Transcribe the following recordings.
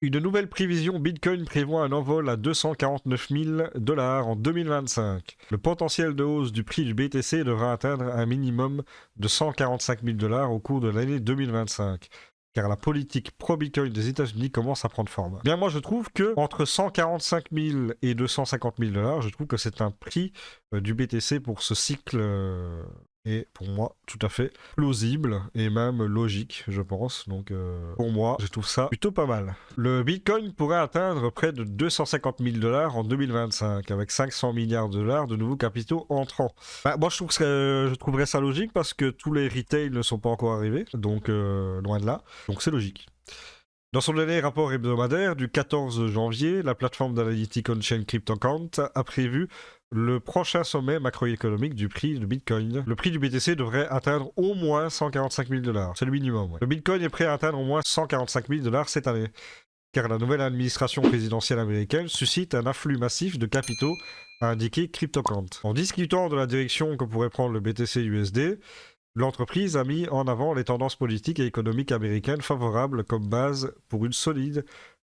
Une nouvelle prévision Bitcoin prévoit un envol à 249 000 $ en 2025. Le potentiel de hausse du prix du BTC devra atteindre un minimum de 145 000 $ au cours de l'année 2025. Car la politique pro-Bitcoin des États-Unis commence à prendre forme. Bien, moi je trouve que entre 145 000 et 250 000 $, je trouve que c'est un prix du BTC pour ce cycle est pour moi tout à fait plausible et même logique, je pense. Donc pour moi, je trouve ça plutôt pas mal. Le Bitcoin pourrait atteindre près de 250 000 $ en 2025 avec 500 milliards de dollars de nouveaux capitaux entrants. Bah, moi, je trouverais ça logique parce que tous les retails ne sont pas encore arrivés, donc loin de là. Donc c'est logique. Dans son dernier rapport hebdomadaire du 14 janvier, la plateforme d'analytique on-chain CryptoCount a prévu le prochain sommet macroéconomique du prix du Bitcoin. Le prix du BTC devrait atteindre au moins 145 000 $. C'est le minimum. Ouais. Le Bitcoin est prêt à atteindre au moins 145 000 $ cette année, car la nouvelle administration présidentielle américaine suscite un afflux massif de capitaux, a indiqué CryptoCount. En discutant de la direction que pourrait prendre le BTC USD, l'entreprise a mis en avant les tendances politiques et économiques américaines favorables comme base pour une solide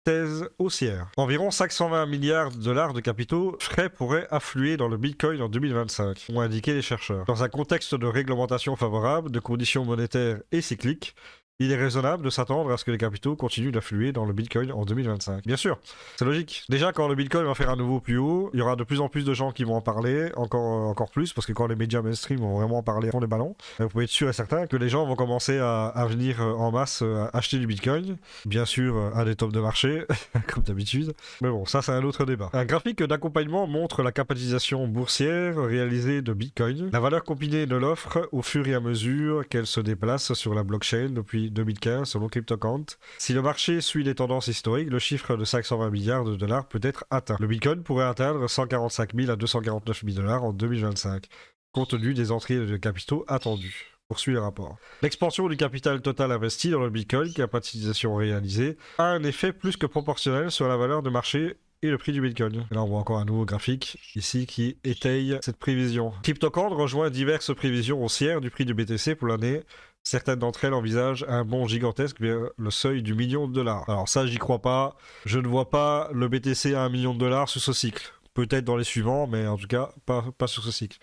thèse haussière. Environ 520 milliards de dollars de capitaux frais pourraient affluer dans le Bitcoin en 2025, ont indiqué les chercheurs. Dans un contexte de réglementation favorable, de conditions monétaires et cycliques, il est raisonnable de s'attendre à ce que les capitaux continuent d'affluer dans le Bitcoin en 2025. Bien sûr, c'est logique. Déjà, quand le Bitcoin va faire un nouveau plus haut, il y aura de plus en plus de gens qui vont en parler, encore plus, parce que quand les médias mainstream vont vraiment en parler, font des ballons, vous pouvez être sûr et certain que les gens vont commencer à venir en masse acheter du Bitcoin. Bien sûr, à des tops de marché, comme d'habitude. Mais bon, ça c'est un autre débat. Un graphique d'accompagnement montre la capitalisation boursière réalisée de Bitcoin, la valeur combinée de l'offre au fur et à mesure qu'elle se déplace sur la blockchain depuis 2015 selon CryptoCount. Si le marché suit les tendances historiques, le chiffre de 520 milliards de dollars peut être atteint. Le Bitcoin pourrait atteindre 145 000 à 249 000 $ en 2025, compte tenu des entrées de capitaux attendues. Poursuit le rapport. L'expansion du capital total investi dans le Bitcoin, capitalisation réalisée, a un effet plus que proportionnel sur la valeur de marché et le prix du Bitcoin. Et là, on voit encore un nouveau graphique ici qui étaye cette prévision. CryptoCount rejoint diverses prévisions haussières du prix du BTC pour l'année. Certaines d'entre elles envisagent un bond gigantesque vers le seuil du million de dollars. Alors ça, j'y crois pas. Je ne vois pas le BTC à $1 million sur ce cycle. Peut-être dans les suivants, mais en tout cas, pas sur ce cycle.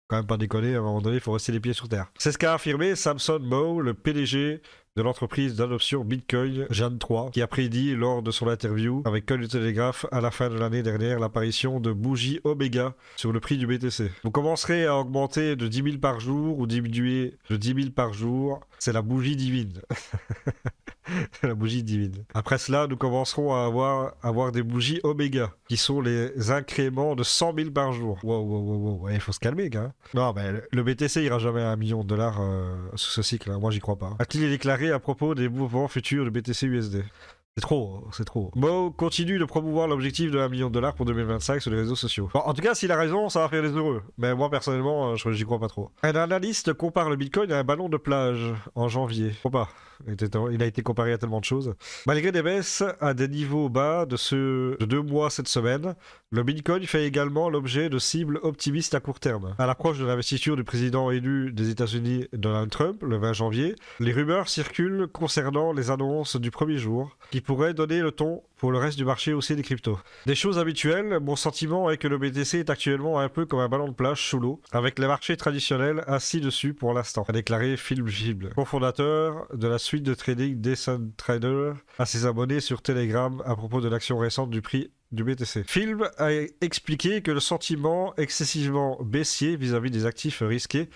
Quand même pas déconner, à un moment donné, il faut rester les pieds sur terre. C'est ce qu'a affirmé Samson Mow, le PDG de l'entreprise d'adoption Bitcoin Jan 3, qui a prédit lors de son interview avec Cointelegraph à la fin de l'année dernière l'apparition de bougies Omega sur le prix du BTC. Vous commencerez à augmenter de 10 000 par jour ou diminuer de 10 000 par jour. C'est la bougie divine. La bougie divine. Après cela, nous commencerons à avoir des bougies Oméga, qui sont les incréments de 100 000 par jour. Wow. Il faut se calmer, gars. Non, mais le BTC ira jamais à $1 million sous ce cycle. Hein. Moi, j'y crois pas. A-t-il déclaré à propos des mouvements futurs de BTC USD? C'est trop, c'est trop. Mo continue de promouvoir l'objectif de $1 million pour 2025 sur les réseaux sociaux. Bon, en tout cas, s'il a raison, ça va faire les heureux. Mais moi, personnellement, j'y crois pas trop. Un analyste compare le Bitcoin à un ballon de plage en janvier. Faut pas. Il a été comparé à tellement de choses. Malgré des baisses à des niveaux bas de 2 mois cette semaine, le Bitcoin fait également l'objet de cibles optimistes à court terme. À l'approche de l'investiture du président élu des États-Unis, Donald Trump, le 20 janvier, les rumeurs circulent concernant les annonces du premier jour, qui pourraient donner le ton pour le reste du marché aussi des cryptos. Des choses habituelles, mon sentiment est que le BTC est actuellement un peu comme un ballon de plage sous l'eau, avec les marchés traditionnels assis dessus pour l'instant, a déclaré Phil Gible, cofondateur de la suite de trading Decentrader, à ses abonnés sur Telegram à propos de l'action récente du prix du BTC. Phil a expliqué que le sentiment excessivement baissier vis-à-vis des actifs risqués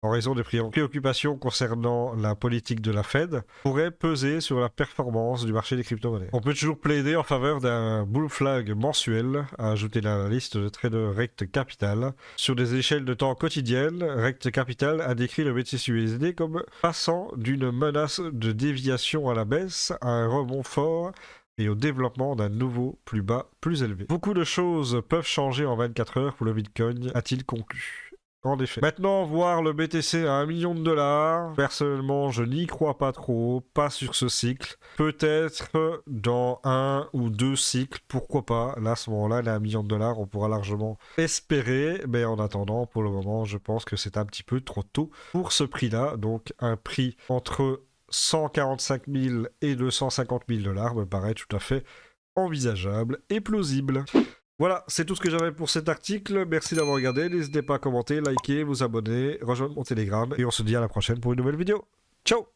en raison des préoccupations concernant la politique de la Fed, pourrait peser sur la performance du marché des crypto-monnaies. On peut toujours plaider en faveur d'un bull flag mensuel, a ajouté l'analyste de trader Rect Capital. Sur des échelles de temps quotidiennes, Rect Capital a décrit le BTC-USD comme passant d'une menace de déviation à la baisse à un rebond fort et au développement d'un nouveau plus bas plus élevé. Beaucoup de choses peuvent changer en 24 heures pour le Bitcoin, a-t-il conclu. En effet. Maintenant, voir le BTC à $1 million, personnellement, je n'y crois pas trop, pas sur ce cycle. Peut-être dans 1 ou 2 cycles, pourquoi pas. Là, à ce moment-là, il est à $1 million, on pourra largement espérer. Mais en attendant, pour le moment, je pense que c'est un petit peu trop tôt pour ce prix-là. Donc, un prix entre 145 000 et 250 000 dollars me paraît tout à fait envisageable et plausible. Voilà, c'est tout ce que j'avais pour cet article. Merci d'avoir regardé. N'hésitez pas à commenter, liker, vous abonner, rejoindre mon Telegram. Et on se dit à la prochaine pour une nouvelle vidéo. Ciao!